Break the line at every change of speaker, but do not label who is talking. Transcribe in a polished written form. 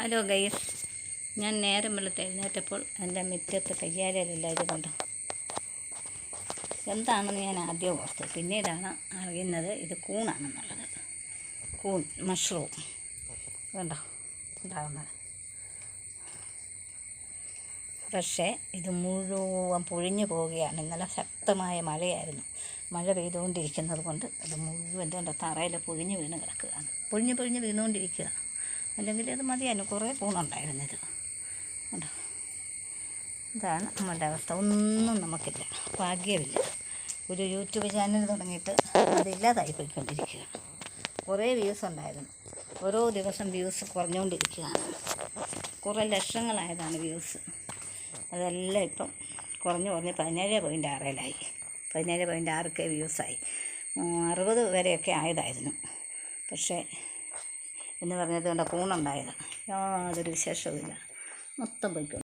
Hello guys, ഞാൻ നേരം വെളുത്ത് എഴുന്നേറ്റപ്പോൾ എൻ്റെ മുറ്റത്ത് കയ്യാലെല്ലാം ഇത് കണ്ടു. എന്താണെന്ന് ഞാൻ ആദ്യം ഓർത്തു, പിന്നീടാണ് അറിയുന്നത് ഇത് കൂണാണെന്നുള്ളത്. കൂൺ, മഷ്റൂം കണ്ടോ ഉണ്ടാകുന്നത്. പക്ഷേ ഇത് മുഴുവൻ പൊഴിഞ്ഞു പോവുകയാണ്. ഇന്നലെ ശക്തമായ മഴയായിരുന്നു. മഴ പെയ്തുകൊണ്ടിരിക്കുന്നത് കൊണ്ട് ഇത് മുഴുവൻ എൻ്റെ തറയിൽ പൊഴിഞ്ഞു വീണ് കിടക്കുകയാണ്. പൊഴിഞ്ഞ് വീണുകൊണ്ടിരിക്കുക. അല്ലെങ്കിൽ ഇത് മതിയായിരുന്നു, കുറേ കൂണുണ്ടായിരുന്നത് കണ്ടോ. ഇതാണ് നമ്മളുടെ അവസ്ഥ. ഒന്നും നമുക്കില്ല, ഭാഗ്യമില്ല. ഒരു യൂട്യൂബ് ചാനൽ തുടങ്ങിയിട്ട് അതില്ലാതായി പോയിക്കൊണ്ടിരിക്കുക. കുറേ വ്യൂസ് ഉണ്ടായിരുന്നു, ഓരോ ദിവസം വ്യൂസ് കുറഞ്ഞുകൊണ്ടിരിക്കുകയാണ്. കുറേ ലക്ഷങ്ങളായതാണ് വ്യൂസ്, അതെല്ലാം ഇപ്പം കുറഞ്ഞ് 17.6 17.6K വ്യൂസായി. 60 വരെയൊക്കെ ആയതായിരുന്നു. പക്ഷേ എന്ന് പറഞ്ഞത് കൊണ്ട് കൂണുണ്ടായത് യാതൊരു വിശേഷവുമില്ല, മൊത്തം പോയിക്കൊണ്ട്